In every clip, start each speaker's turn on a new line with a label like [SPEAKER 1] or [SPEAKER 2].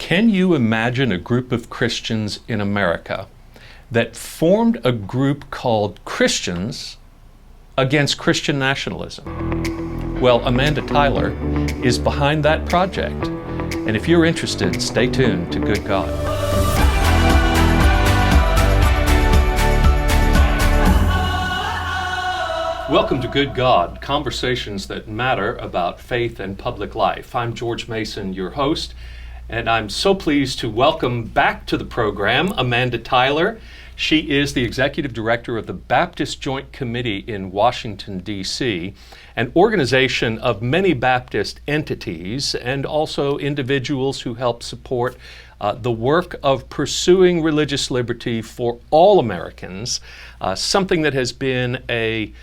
[SPEAKER 1] Can you imagine a group of Christians in America that formed a group called Christians Against Christian Nationalism? Well, Amanda Tyler is behind that project. And if you're interested, stay tuned to Good God. Welcome to Good God, conversations that matter about faith and public life. I'm George Mason, your host, and I'm so pleased to welcome back to the program Amanda Tyler. She is the Executive Director of the Baptist Joint Committee in Washington, D.C., an organization of many Baptist entities and also individuals who help support the work of pursuing religious liberty for all Americans, something that has been a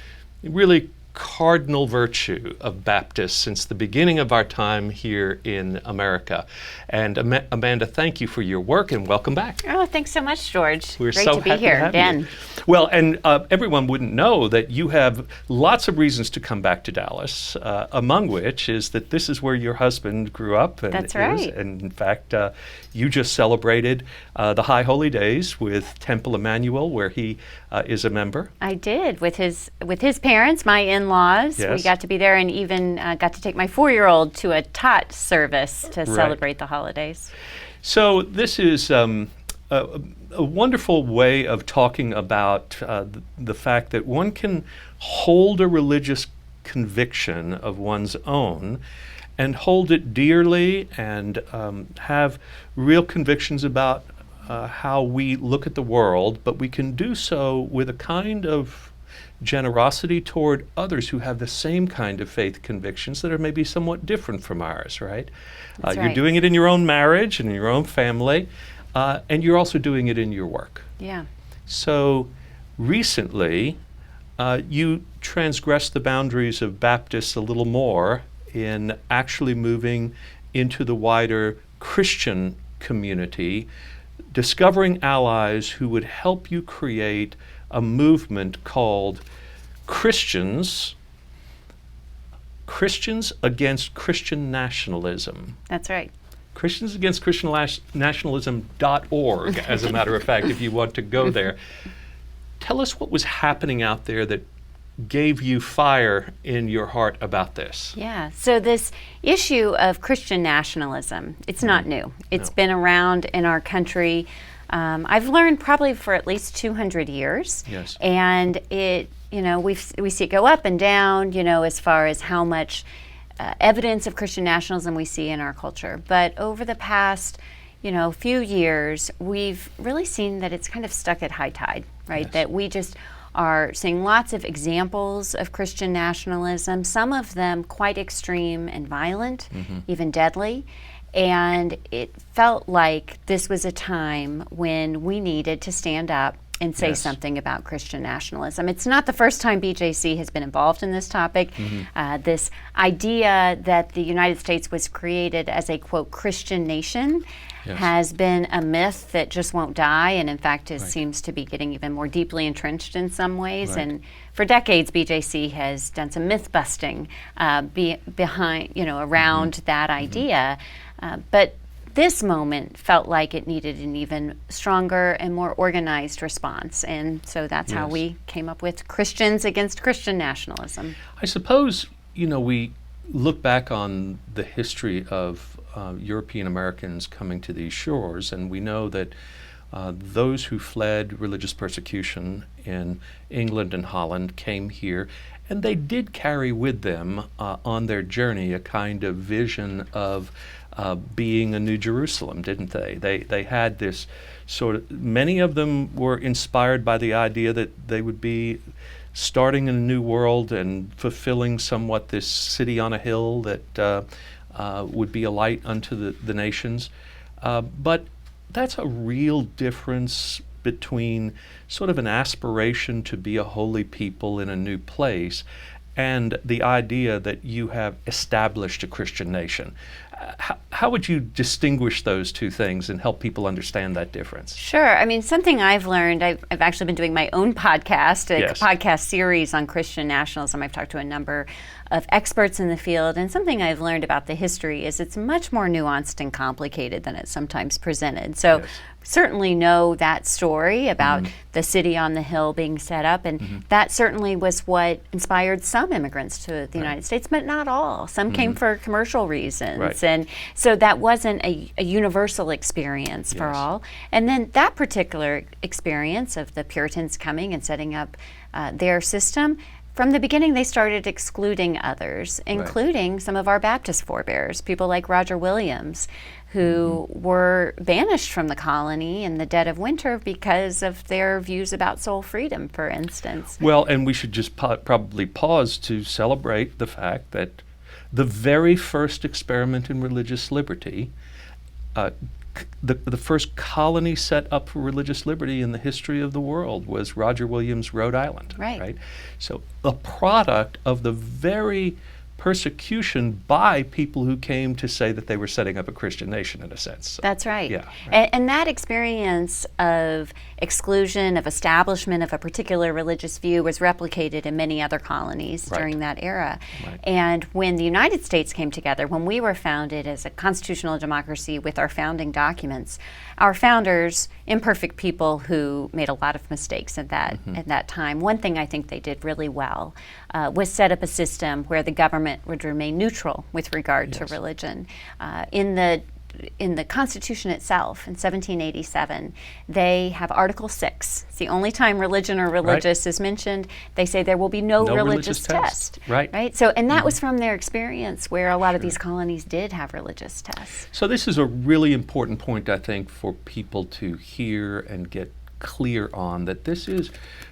[SPEAKER 1] really cardinal virtue of Baptists since the beginning of our time here in America. And Amanda, thank you for your work and welcome back.
[SPEAKER 2] Oh, thanks so much, George.
[SPEAKER 1] We're
[SPEAKER 2] Great
[SPEAKER 1] so
[SPEAKER 2] to be
[SPEAKER 1] happy
[SPEAKER 2] here
[SPEAKER 1] to have
[SPEAKER 2] again.
[SPEAKER 1] you. Well, and everyone wouldn't know that you have lots of reasons to come back to Dallas, among which is that this is where your husband grew up. And
[SPEAKER 2] That's right.
[SPEAKER 1] And in fact, you just celebrated the High Holy Days with Temple Emmanuel, where he is a member.
[SPEAKER 2] I did, with his parents, my in-laws.
[SPEAKER 1] Yes.
[SPEAKER 2] We got to be there and even got to take my 4-year-old to a tot service to celebrate the holidays.
[SPEAKER 1] So this is a wonderful way of talking about the fact that one can hold a religious conviction of one's own and hold it dearly and have real convictions about how we look at the world, but we can do so with a kind of generosity toward others who have the same kind of faith convictions that are maybe somewhat different from ours, right?
[SPEAKER 2] That's
[SPEAKER 1] You're
[SPEAKER 2] right.
[SPEAKER 1] doing it in your own marriage and in your own family, and you're also doing it in your work.
[SPEAKER 2] Yeah.
[SPEAKER 1] So recently, you transgressed the boundaries of Baptists a little more in actually moving into the wider Christian community, discovering allies who would help you create a movement called Christians Against Christian Nationalism.
[SPEAKER 2] That's right.
[SPEAKER 1] Christians Against Christian Nationalism.org, as a matter of fact, if you want to go there. Tell us what was happening out there that gave you fire in your heart about this.
[SPEAKER 2] Yeah. So this issue of Christian nationalism, it's not new. It's been around in our country. I've learned probably for at least 200 years.
[SPEAKER 1] Yes.
[SPEAKER 2] And it, we see it go up and down, as far as how much evidence of Christian nationalism we see in our culture. But over the past, few years, we've really seen that it's kind of stuck at high tide, right?
[SPEAKER 1] Yes.
[SPEAKER 2] That we just are seeing lots of examples of Christian nationalism, some of them quite extreme and violent, even deadly. And it felt like this was a time when we needed to stand up and say something about Christian nationalism. It's not the first time BJC has been involved in this topic. This idea that the United States was created as a, quote, Christian nation has been a myth that just won't die, and in fact seems to be getting even more deeply entrenched in some ways. And for decades, BJC has done some myth busting behind, around that idea. But this moment felt like it needed an even stronger and more organized response. And so that's how we came up with Christians Against Christian Nationalism.
[SPEAKER 1] I suppose, we look back on the history of European Americans coming to these shores, and we know that those who fled religious persecution in England and Holland came here, and they did carry with them on their journey a kind of vision of being a New Jerusalem, didn't they? They had this sort of, many of them were inspired by the idea that they would be starting in a new world and fulfilling somewhat this city on a hill that would be a light unto the nations. But that's a real difference between sort of an aspiration to be a holy people in a new place and the idea that you have established a Christian nation. How would you distinguish those two things and help people understand that difference?
[SPEAKER 2] Sure. I mean, something I've learned, I've actually been doing my own podcast, a podcast series on Christian nationalism. I've talked to a number of experts in the field, and something I've learned about the history is it's much more nuanced and complicated than it's sometimes presented. So certainly know that story about the city on the hill being set up, and that certainly was what inspired some immigrants to the United States, but not all. Some came for commercial reasons, and so that wasn't a universal experience for all. And then that particular experience of the Puritans coming and setting up their system, from the beginning, they started excluding others, including some of our Baptist forebears, people like Roger Williams, who were banished from the colony in the dead of winter because of their views about soul freedom, for instance.
[SPEAKER 1] Well, and we should just probably pause to celebrate the fact that the very first experiment in religious liberty, the first colony set up for religious liberty in the history of the world was Roger Williams, Rhode Island.
[SPEAKER 2] Right.
[SPEAKER 1] So a product of the very persecution by people who came to say that they were setting up a Christian nation, in a sense. So,
[SPEAKER 2] that's right.
[SPEAKER 1] Yeah,
[SPEAKER 2] and that experience of exclusion, of establishment of a particular religious view was replicated in many other colonies during that era. And when the United States came together, when we were founded as a constitutional democracy with our founding documents, our founders, imperfect people who made a lot of mistakes at that time, one thing I think they did really well was set up a system where the government would remain neutral with regard to religion. In the Constitution itself, in 1787, they have Article 6. It's the only time religion or religious is mentioned. They say there will be no religious test. Right. So, and that was from their experience, where a lot of these colonies did have religious tests.
[SPEAKER 1] So this is a really important point, I think, for people to hear and get clear on, that this is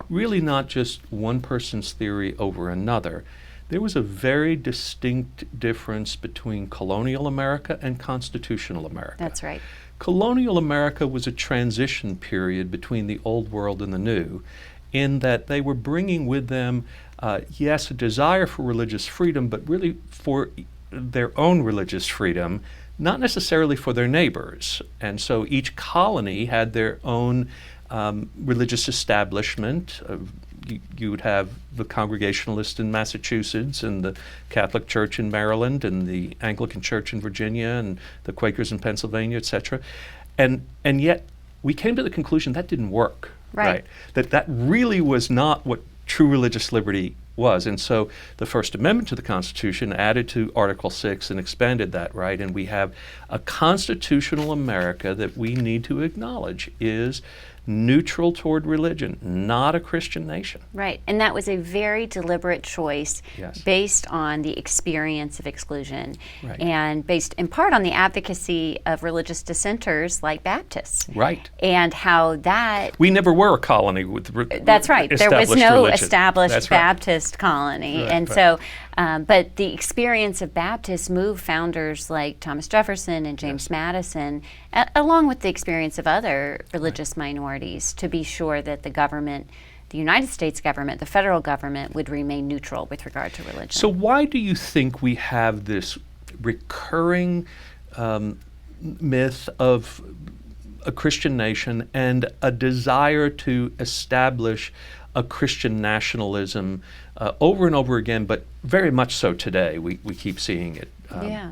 [SPEAKER 1] really not just one person's theory over another. There was a very distinct difference between colonial America and constitutional America.
[SPEAKER 2] That's right.
[SPEAKER 1] Colonial America was a transition period between the old world and the new, in that they were bringing with them, yes, a desire for religious freedom, but really for their own religious freedom, not necessarily for their neighbors. And so each colony had their own religious establishment. You would have the Congregationalists in Massachusetts, and the Catholic Church in Maryland, and the Anglican Church in Virginia, and the Quakers in Pennsylvania, etc. And yet we came to the conclusion that didn't work. Right. That really was not what true religious liberty was. And so the First Amendment to the Constitution added to Article 6 and expanded that, right? And we have a constitutional America that we need to acknowledge is neutral toward religion, not a Christian nation.
[SPEAKER 2] Right, and that was a very deliberate choice based on the experience of exclusion and based in part on the advocacy of religious dissenters like Baptists.
[SPEAKER 1] Right.
[SPEAKER 2] And how that...
[SPEAKER 1] We never were a colony with
[SPEAKER 2] That's right. There was no
[SPEAKER 1] religion.
[SPEAKER 2] established Baptist colony. So, but the experience of Baptists moved founders like Thomas Jefferson and James Madison, along with the experience of other religious minorities, to be sure that the government, the United States government, the federal government, would remain neutral with regard to religion.
[SPEAKER 1] So why do you think we have this recurring myth of a Christian nation and a desire to establish a Christian nationalism over and over again, but very much so today? We keep seeing it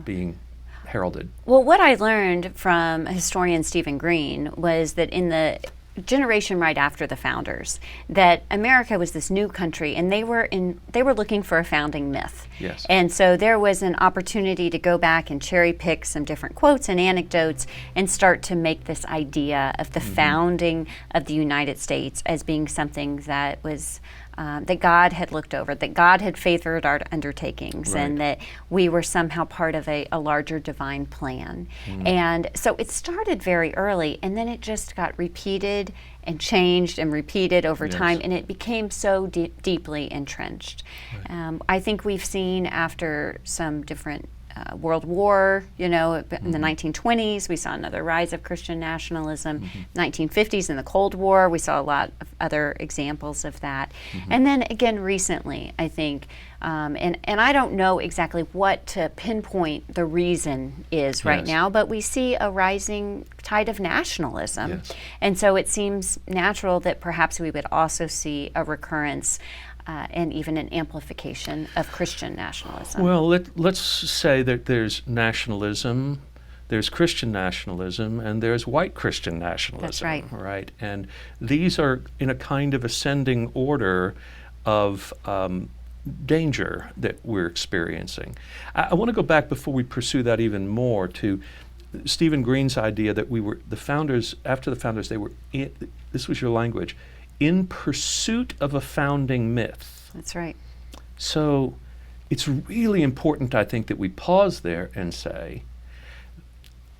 [SPEAKER 1] being heralded.
[SPEAKER 2] Well, what I learned from historian Stephen Green was that in the generation right after the founders, that America was this new country, and they were looking for a founding myth.
[SPEAKER 1] Yes.
[SPEAKER 2] And so there was an opportunity to go back and cherry pick some different quotes and anecdotes and start to make this idea of the founding of the United States as being something that was that God had looked over, that God had favored our undertakings, and that we were somehow part of a larger divine plan. And so it started very early, and then it just got repeated and changed and repeated over time, and it became so deeply entrenched. I think we've seen, after some different World War, in the 1920s, we saw another rise of Christian nationalism. 1950s in the Cold War, we saw a lot of other examples of that. And then again recently, I think, and I don't know exactly what to pinpoint the reason is right now, but we see a rising tide of nationalism.
[SPEAKER 1] Yes.
[SPEAKER 2] And so it seems natural that perhaps we would also see a recurrence and even an amplification of Christian nationalism.
[SPEAKER 1] Well, let's say that there's nationalism, there's Christian nationalism, and there's white Christian nationalism.
[SPEAKER 2] That's right.
[SPEAKER 1] Right? And these are in a kind of ascending order of danger that we're experiencing. I want to go back before we pursue that even more to Stephen Green's idea that we were, the founders, after the founders, they were, this was your language, in pursuit of a founding myth.
[SPEAKER 2] That's right.
[SPEAKER 1] So it's really important, I think, that we pause there and say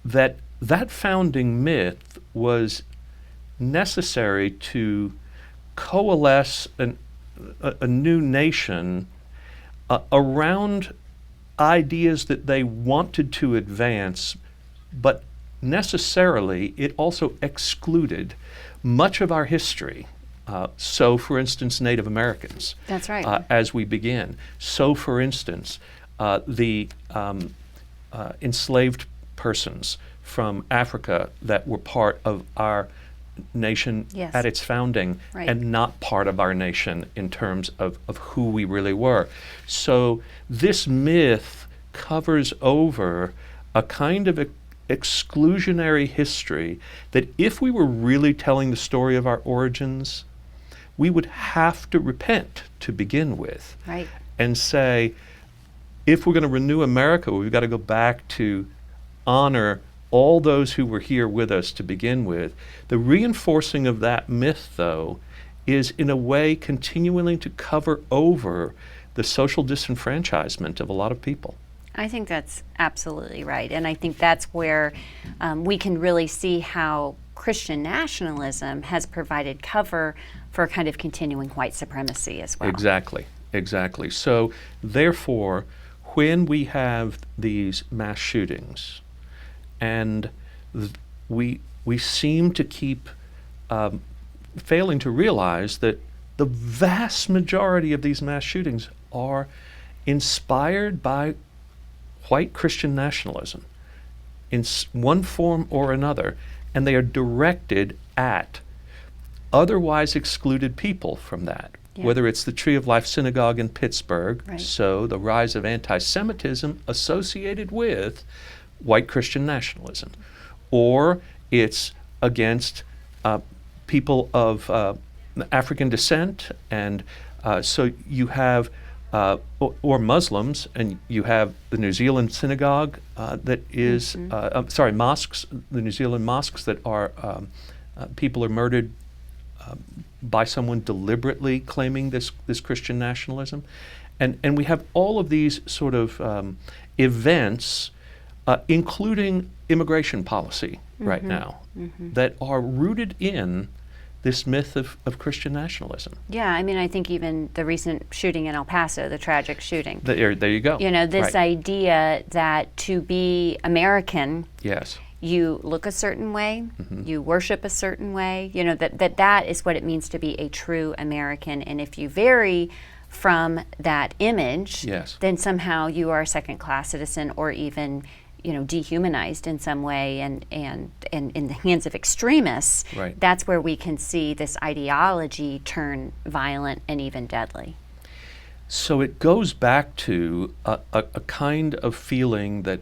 [SPEAKER 1] that that founding myth was necessary to coalesce a new nation around ideas that they wanted to advance, but necessarily it also excluded much of our history. So, for instance, Native Americans.
[SPEAKER 2] That's right.
[SPEAKER 1] As we begin. So, for instance, the enslaved persons from Africa that were part of our nation at its founding and not part of our nation in terms of who we really were. So this myth covers over a kind of exclusionary history that if we were really telling the story of our origins, we would have to repent to begin with.
[SPEAKER 2] Right.
[SPEAKER 1] And say, if we're going to renew America, we've got to go back to honor all those who were here with us to begin with. The reinforcing of that myth, though, is in a way continuing to cover over the social disenfranchisement of a lot of people.
[SPEAKER 2] I think that's absolutely right. And I think that's where we can really see how Christian nationalism has provided cover for a kind of continuing white supremacy as well.
[SPEAKER 1] Exactly, exactly. So therefore, when we have these mass shootings, and we seem to keep failing to realize that the vast majority of these mass shootings are inspired by white Christian nationalism in one form or another, and they are directed at otherwise excluded people from that. Yeah. Whether it's the Tree of Life Synagogue in Pittsburgh, so the rise of anti-Semitism associated with white Christian nationalism, or it's against people of African descent, and so you have, or Muslims, and you have the New Zealand synagogue that is, mosques, the New Zealand mosques that are, people are murdered by someone deliberately claiming this Christian nationalism. And we have all of these sort of events, including immigration policy right now, that are rooted in this myth of Christian nationalism.
[SPEAKER 2] Yeah, I mean, I think even the recent shooting in El Paso, the tragic shooting.
[SPEAKER 1] There you go.
[SPEAKER 2] This idea that to be American, you look a certain way, you worship a certain way, that is what it means to be a true American. And if you vary from that image, then somehow you are a second-class citizen, or even dehumanized in some way, and in the hands of extremists. That's where we can see this ideology turn violent and even deadly.
[SPEAKER 1] So it goes back to a kind of feeling that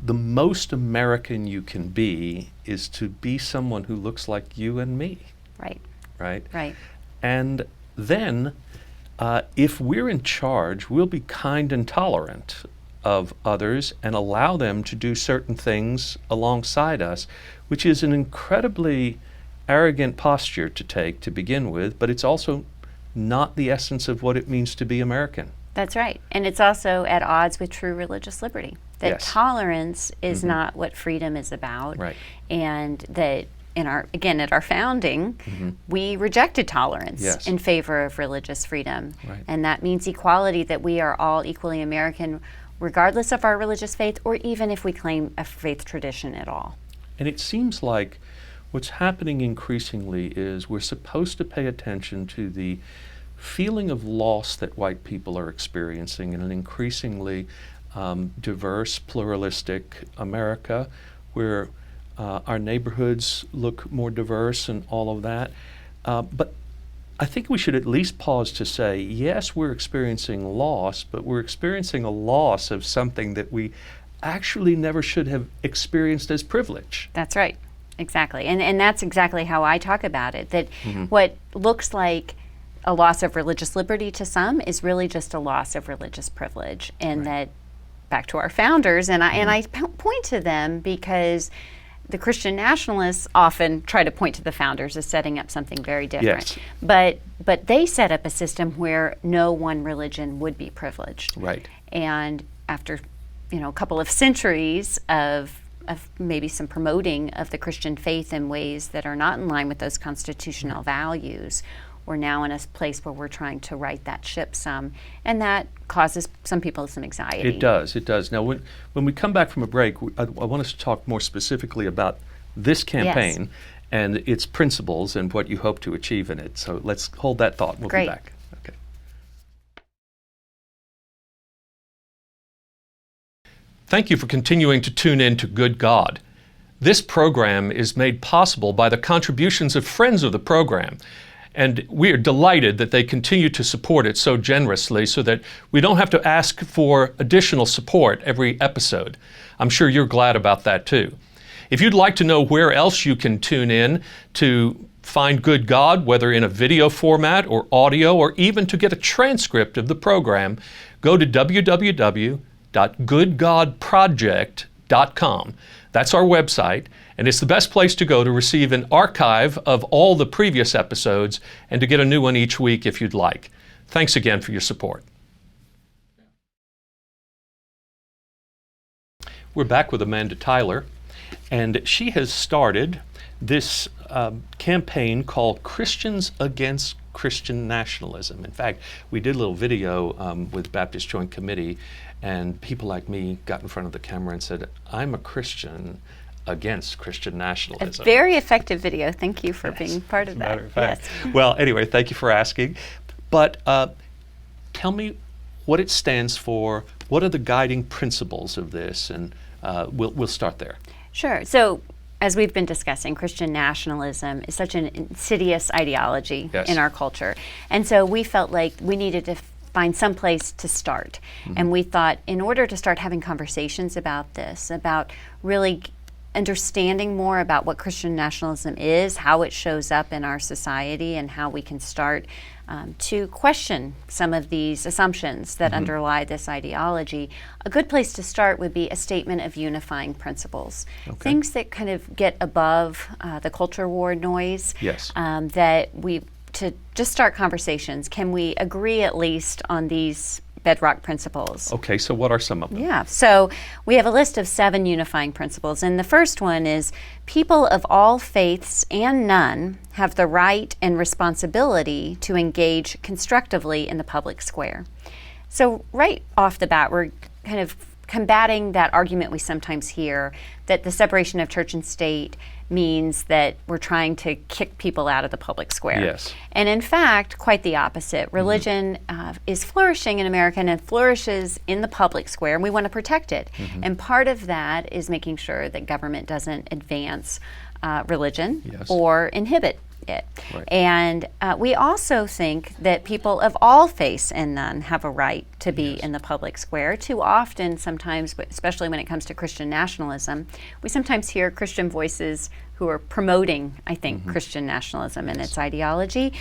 [SPEAKER 1] the most American you can be is to be someone who looks like you and me. Right. And then if we're in charge, we'll be kind and tolerant of others and allow them to do certain things alongside us, which is an incredibly arrogant posture to take to begin with, but it's also not the essence of what it means to be American.
[SPEAKER 2] That's right. And it's also at odds with true religious liberty. That tolerance is not what freedom is about. And that at our founding, we rejected tolerance in favor of religious freedom. And that means equality, that we are all equally American, regardless of our religious faith, or even if we claim a faith tradition at all.
[SPEAKER 1] And it seems like what's happening increasingly is we're supposed to pay attention to the feeling of loss that white people are experiencing in an increasingly diverse, pluralistic America, where our neighborhoods look more diverse and all of that. But I think we should at least pause to say, yes, we're experiencing loss, but we're experiencing a loss of something that we actually never should have experienced as privilege.
[SPEAKER 2] That's right. Exactly. And that's exactly how I talk about it, that what looks like a loss of religious liberty to some is really just a loss of religious privilege. And that, back to our founders, and I point to them because the Christian nationalists often try to point to the founders as setting up something very different.
[SPEAKER 1] Yes.
[SPEAKER 2] But they set up a system where no one religion would be privileged.
[SPEAKER 1] Right.
[SPEAKER 2] And after, a couple of centuries of maybe some promoting of the Christian faith in ways that are not in line with those constitutional values, we're now in a place where we're trying to right that ship some, and that causes some people some anxiety.
[SPEAKER 1] It does. Now, when we come back from a break, I want us to talk more specifically about this campaign and its principles and what you hope to achieve in it. So let's hold that thought. We'll be back. Okay. Thank you for continuing to tune in to Good God. This program is made possible by the contributions of friends of the program. And we are delighted that they continue to support it so generously so that we don't have to ask for additional support every episode. I'm sure you're glad about that too. If you'd like to know where else you can tune in to find Good God, whether in a video format or audio, or even to get a transcript of the program, go to www.goodgodproject.com. That's our website, and it's the best place to go to receive an archive of all the previous episodes and to get a new one each week if you'd like. Thanks again for your support. We're back with Amanda Tyler, and she has started this campaign called Christians Against Christian Nationalism. In fact, we did a little video with Baptist Joint Committee, and people like me got in front of the camera and said, I'm a Christian against Christian nationalism.
[SPEAKER 2] A very effective video. Thank you for being part of that.
[SPEAKER 1] Matter of fact. Well, anyway, thank you for asking. But tell me what it stands for. What are the guiding principles of this? And we'll start there.
[SPEAKER 2] Sure. So, as we've been discussing, Christian nationalism is such an insidious ideology in our culture. And so we felt like we needed to find some place to start. And we thought, in order to start having conversations about this, about really understanding more about what Christian nationalism is, how it shows up in our society, and how we can start to question some of these assumptions that underlie this ideology, a good place to start would be a statement of unifying principles. Things that kind of get above the culture war noise, that to just start conversations. Can we agree at least on these bedrock principles?
[SPEAKER 1] Okay, so what are some of them?
[SPEAKER 2] Yeah, so we have a list of 7 unifying principles, and the first one is people of all faiths and none have the right and responsibility to engage constructively in the public square. So right off the bat, we're kind of combating that argument we sometimes hear that the separation of church and state means that we're trying to kick people out of the public square.
[SPEAKER 1] Yes.
[SPEAKER 2] And in fact, quite the opposite. Religion is flourishing in America and it flourishes in the public square, and we want to protect it. And part of that is making sure that government doesn't advance religion or inhibit it. And we also think that people of all faiths and none have a right to be in the public square. Too often, sometimes, especially when it comes to Christian nationalism, we sometimes hear Christian voices who are promoting, I think, Christian nationalism and its ideology.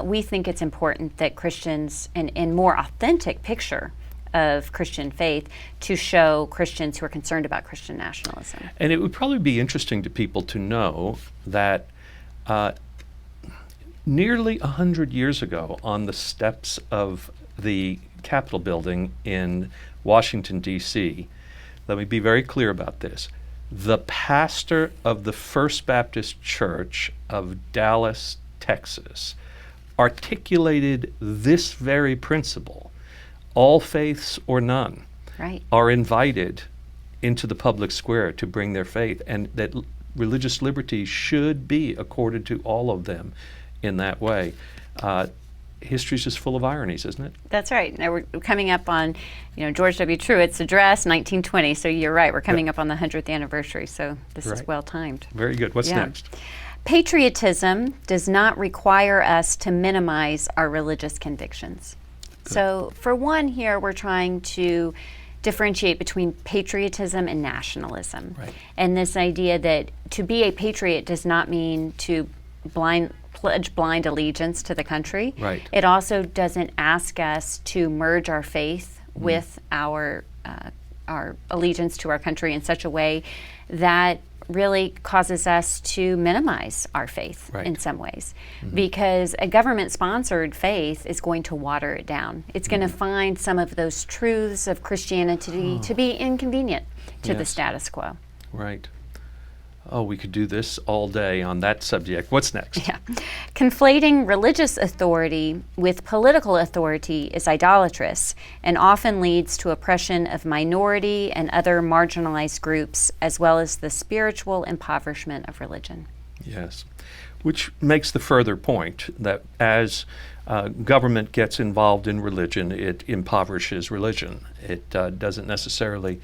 [SPEAKER 2] We think it's important that Christians, and more authentic picture of Christian faith, to show Christians who are concerned about Christian nationalism.
[SPEAKER 1] And it would probably be interesting to people to know that nearly 100 years ago, on the steps of the Capitol building in Washington, D.C., let me be very clear about this. The pastor of the First Baptist Church of Dallas, Texas, articulated this very principle, all faiths or none.
[SPEAKER 2] right.
[SPEAKER 1] are invited into the public square to bring their faith, and that religious liberty should be accorded to all of them in that way. History's just full of ironies, isn't it?
[SPEAKER 2] That's right. Now we're coming up on, George W. Truett's address, 1920. So you're right. We're coming up on the 100th anniversary. So this is well timed.
[SPEAKER 1] Very good. What's next?
[SPEAKER 2] Patriotism does not require us to minimize our religious convictions. Good. So for one here, we're trying to differentiate between patriotism and nationalism.
[SPEAKER 1] Right.
[SPEAKER 2] And this idea that to be a patriot does not mean to pledge blind allegiance to the country.
[SPEAKER 1] Right.
[SPEAKER 2] It also doesn't ask us to merge our faith with our allegiance to our country in such a way that really causes us to minimize our faith in some ways. Because a government-sponsored faith is going to water it down. It's going to find some of those truths of Christianity to be inconvenient to the status quo.
[SPEAKER 1] Right. Oh, we could do this all day on that subject. What's next?
[SPEAKER 2] Yeah. Conflating religious authority with political authority is idolatrous and often leads to oppression of minority and other marginalized groups, as well as the spiritual impoverishment of religion.
[SPEAKER 1] Yes. Which makes the further point that as government gets involved in religion, it impoverishes religion. It doesn't necessarily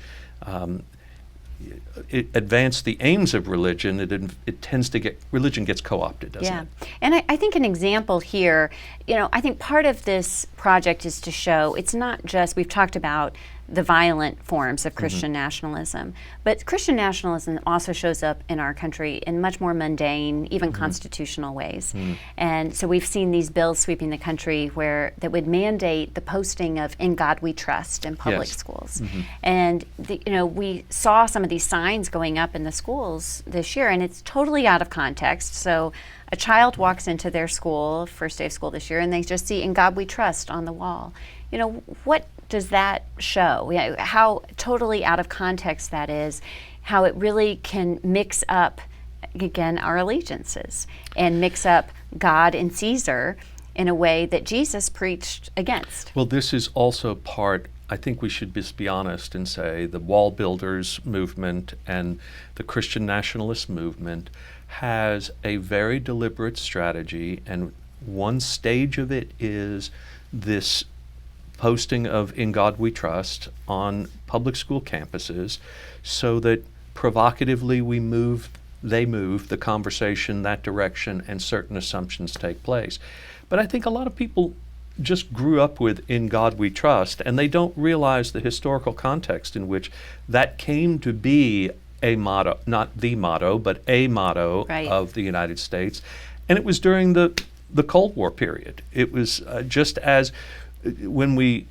[SPEAKER 1] advance the aims of religion. It tends to get, religion gets co-opted, doesn't it?
[SPEAKER 2] And I think an example here, I think part of this project is to show it's not just, we've talked about the violent forms of Christian nationalism, but Christian nationalism also shows up in our country in much more mundane, even constitutional ways. And so we've seen these bills sweeping the country that would mandate the posting of "In God We Trust" in public schools. And we saw some of these signs going up in the schools this year, and it's totally out of context. So a child walks into their school, first day of school this year, and they just see "In God We Trust" on the wall. What does that show? How totally out of context that is, how it really can mix up, again, our allegiances and mix up God and Caesar in a way that Jesus preached against.
[SPEAKER 1] Well, this is also part, I think we should just be honest and say, the wall builders movement and the Christian nationalist movement has a very deliberate strategy, and one stage of it is this posting of "In God We Trust" on public school campuses, so that provocatively they move the conversation that direction, and certain assumptions take place. But I think a lot of people just grew up with "In God We Trust," and they don't realize the historical context in which that came to be a motto, not the motto, but a motto of the United States. And it was during the Cold War period. It was just as when we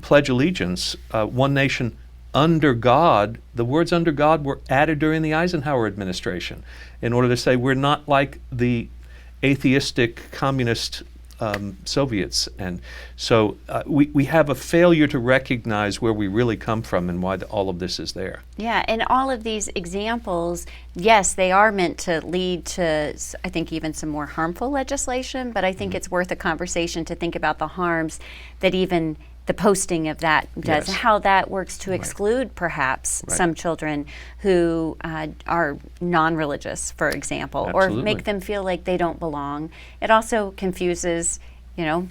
[SPEAKER 1] pledge allegiance, one nation under God, the words "under God" were added during the Eisenhower administration in order to say we're not like the atheistic communist Soviets. And so we have a failure to recognize where we really come from and why all of this is there.
[SPEAKER 2] Yeah, and all of these examples, yes, they are meant to lead to, I think, even some more harmful legislation, but I think it's worth a conversation to think about the harms that even the posting of that does, how that works to exclude perhaps some children who are non-religious, for example, or make them feel like they don't belong. It also confuses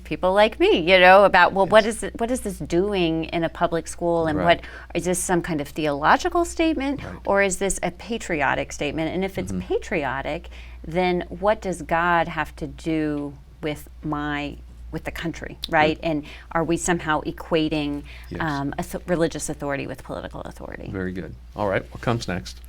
[SPEAKER 2] people like me, about, well, what is this doing in a public school, and what is this, some kind of theological statement, or is this a patriotic statement? And if it's patriotic, then what does God have to do with the country, right? And are we somehow equating religious authority with political authority?
[SPEAKER 1] Very good. All right, what comes next?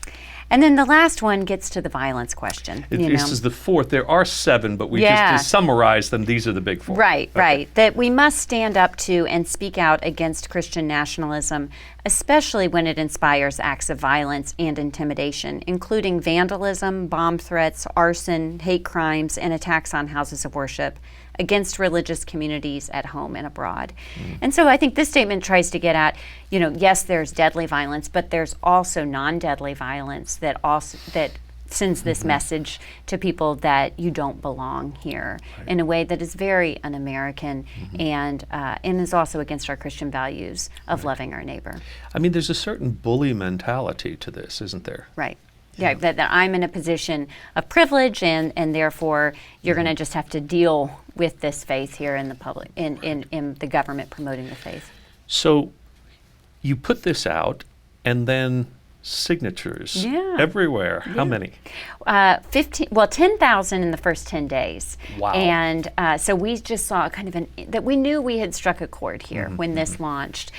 [SPEAKER 2] And then the last one gets to the violence question.
[SPEAKER 1] This is the fourth. There are 7, but we just to summarize them, these are the big 4.
[SPEAKER 2] Right. That we must stand up to and speak out against Christian nationalism, especially when it inspires acts of violence and intimidation, including vandalism, bomb threats, arson, hate crimes, and attacks on houses of worship against religious communities at home and abroad. And so I think this statement tries to get at, yes, there's deadly violence, but there's also non-deadly violence that sends this message to people that you don't belong here in a way that is very un-American and is also against our Christian values of loving our neighbor.
[SPEAKER 1] I mean, there's a certain bully mentality to this, isn't there?
[SPEAKER 2] Right. Yeah, that I'm in a position of privilege, and therefore you're going to just have to deal with this faith here in the public, in the government promoting the faith.
[SPEAKER 1] So you put this out, and then signatures everywhere. How many?
[SPEAKER 2] 10,000 in the first 10 days.
[SPEAKER 1] Wow.
[SPEAKER 2] And so we just saw kind of that we knew we had struck a chord here when this launched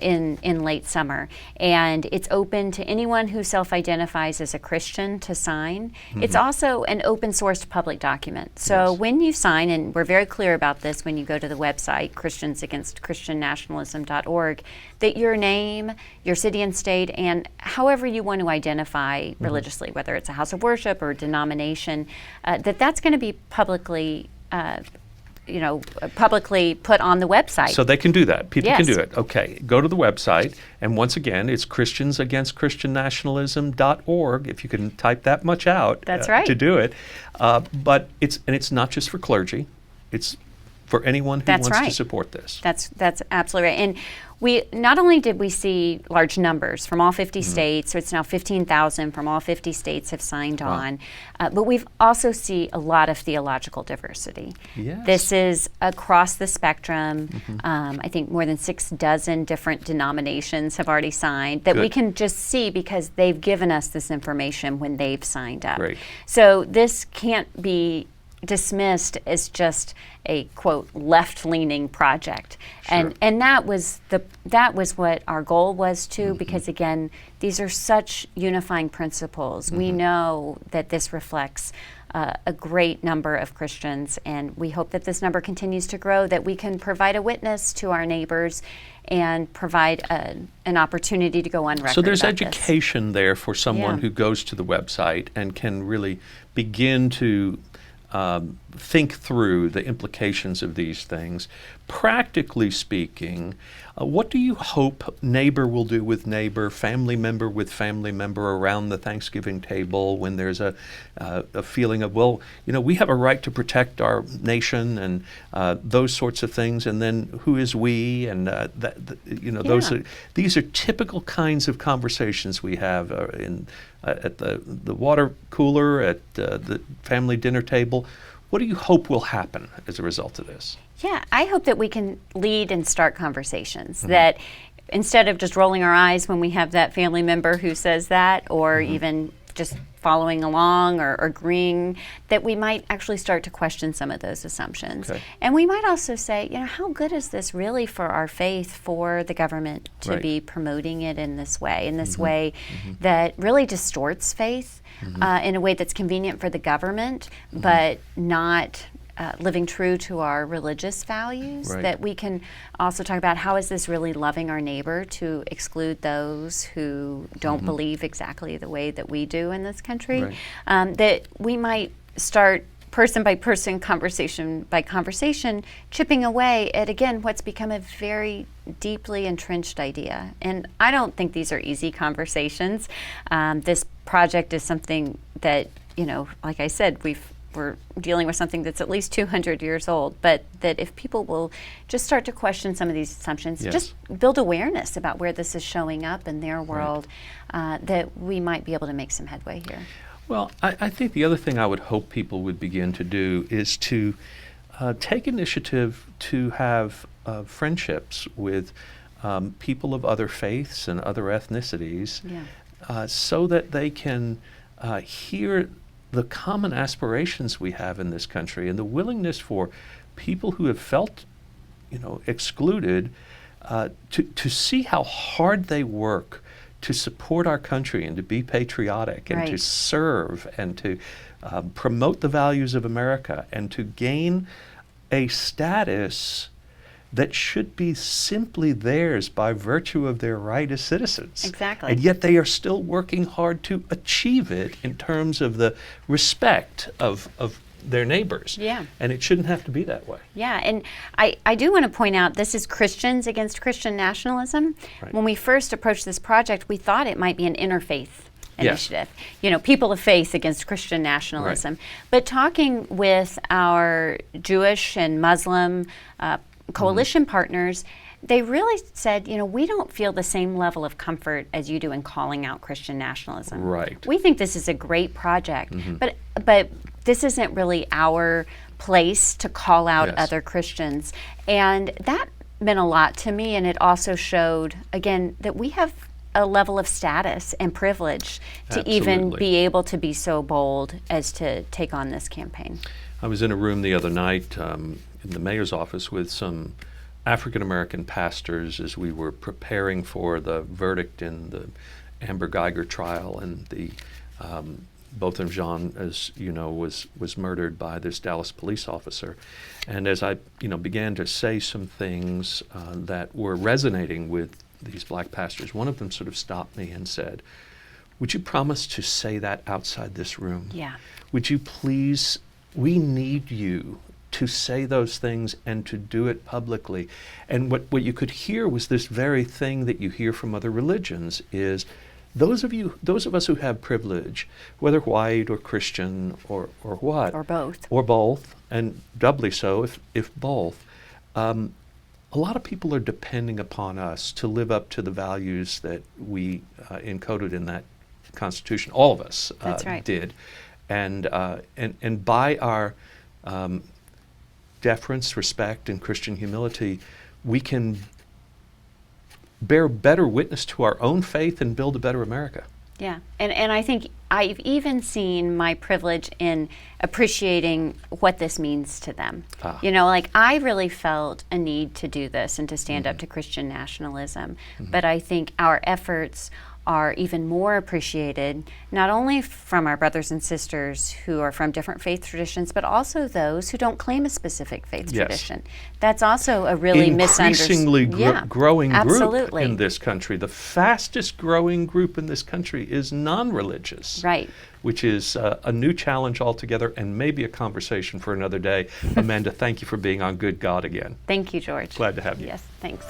[SPEAKER 2] in late summer. And it's open to anyone who self-identifies as a Christian to sign. It's also an open sourced public document. So when you sign, and we're very clear about this when you go to the website, Christians Against Christian Nationalism.org, that your name, your city and state, and however you want to identify religiously, whether it's a house of worship or denomination, that's going to be publicly publicly put on the website.
[SPEAKER 1] So they can do that. People can
[SPEAKER 2] Yes.
[SPEAKER 1] do it. Okay. Go to the website, and once again, it's Christians Against Christian Nationalism.org. If you can type that much out
[SPEAKER 2] That's right.
[SPEAKER 1] to do it. But it's not just for clergy. It's for anyone who
[SPEAKER 2] That's
[SPEAKER 1] wants to
[SPEAKER 2] right.
[SPEAKER 1] support this.
[SPEAKER 2] That's absolutely right. And we not only did we see large numbers from all 50 states, so it's now 15,000 from all 50 states have signed on, but we've also see a lot of theological diversity.
[SPEAKER 1] Yes.
[SPEAKER 2] This is across the spectrum. I think more than 6 dozen different denominations have already signed that we
[SPEAKER 1] Good.
[SPEAKER 2] can just see because they've given us this information when they've signed up.
[SPEAKER 1] Great.
[SPEAKER 2] So this can't be dismissed as just a quote left-leaning project, and that was what our goal was too, because again, these are such unifying principles. We know that this reflects a great number of Christians, and we hope that this number continues to grow, that we can provide a witness to our neighbors and provide an opportunity to go on record.
[SPEAKER 1] So there's
[SPEAKER 2] about this.
[SPEAKER 1] education there for someone
[SPEAKER 2] Yeah.
[SPEAKER 1] who goes to the website and can really begin to think through the implications of these things. Practically speaking, what do you hope neighbor will do with neighbor, family member with family member around the Thanksgiving table when there's a feeling of, well, we have a right to protect our nation and those sorts of things, and then who is we, and these are typical kinds of conversations we have at the water cooler, at the family dinner table. What do you hope will happen as a result of this?
[SPEAKER 2] Yeah, I hope that we can lead and start conversations, that instead of just rolling our eyes when we have that family member who says that, or even just following along or agreeing, that we might actually start to question some of those assumptions.
[SPEAKER 1] Okay.
[SPEAKER 2] And we might also say, how good is this really for our faith, for the government to
[SPEAKER 1] Right.
[SPEAKER 2] be promoting it in this way, that really distorts faith in a way that's convenient for the government, but not living true to our religious values.
[SPEAKER 1] Right.
[SPEAKER 2] That we can also talk about, how is this really loving our neighbor to exclude those who don't believe exactly the way that we do in this country.
[SPEAKER 1] Right.
[SPEAKER 2] That we might start person by person, conversation by conversation, chipping away at, again, what's become a very deeply entrenched idea. And I don't think these are easy conversations. This project is something that, like I said, we're dealing with something that's at least 200 years old, but that if people will just start to question some of these assumptions,
[SPEAKER 1] Yes.
[SPEAKER 2] just build awareness about where this is showing up in their world, that we might be able to make some headway here.
[SPEAKER 1] Well, I think the other thing I would hope people would begin to do is to take initiative to have friendships with people of other faiths and other ethnicities, so that they can hear the common aspirations we have in this country, and the willingness for people who have felt, excluded, to see how hard they work to support our country and to be patriotic and to
[SPEAKER 2] Right.
[SPEAKER 1] serve and to promote the values of America and to gain a status that should be simply theirs by virtue of their right as citizens.
[SPEAKER 2] Exactly.
[SPEAKER 1] And yet they are still working hard to achieve it in terms of the respect of their neighbors.
[SPEAKER 2] Yeah.
[SPEAKER 1] And it shouldn't have to be that way.
[SPEAKER 2] Yeah, and I do want to point out, this is Christians Against Christian Nationalism.
[SPEAKER 1] Right.
[SPEAKER 2] When we first approached this project, we thought it might be an interfaith initiative. You know, People of Faith Against Christian Nationalism.
[SPEAKER 1] Right.
[SPEAKER 2] But talking with our Jewish and Muslim coalition partners, they really said, you know, we don't feel the same level of comfort as you do in calling out Christian nationalism.
[SPEAKER 1] Right.
[SPEAKER 2] We think this is a great project, but this isn't really our place to call out other Christians. And that meant a lot to me, and it also showed, again, that we have a level of status and privilege to even be able to be so bold as to take on this campaign.
[SPEAKER 1] I was in a room the other night in the mayor's office with some African American pastors as we were preparing for the verdict in the Amber Geiger trial, and the both of Jean, as you know, was murdered by this Dallas police officer. And as I began to say some things that were resonating with these black pastors, one of them sort of stopped me and said, "Would you promise to say that outside this room?
[SPEAKER 2] Yeah.
[SPEAKER 1] Would you please? We need you to say those things and to do it publicly." And what you could hear was this very thing that you hear from other religions is those of us who have privilege, whether white or Christian or what.
[SPEAKER 2] Or both.
[SPEAKER 1] Or both, and doubly so if both. A lot of people are depending upon us to live up to the values that we encoded in that Constitution. All of us
[SPEAKER 2] That's right.
[SPEAKER 1] did. And by our deference, respect, and Christian humility, we can bear better witness to our own faith and build a better America.
[SPEAKER 2] Yeah, and I think I've even seen my privilege in appreciating what this means to them. You know, like I really felt a need to do this and to stand up to Christian nationalism, but I think our efforts are even more appreciated, not only from our brothers and sisters who are from different faith traditions, but also those who don't claim a specific faith tradition. That's also a really
[SPEAKER 1] increasingly growing
[SPEAKER 2] absolutely.
[SPEAKER 1] Group in this country. The fastest growing group in this country is non-religious.
[SPEAKER 2] Right.
[SPEAKER 1] Which is a new challenge altogether, and maybe a conversation for another day. Amanda, thank you for being on Good God again.
[SPEAKER 2] Thank you, George.
[SPEAKER 1] Glad to have you.
[SPEAKER 2] Yes, thanks.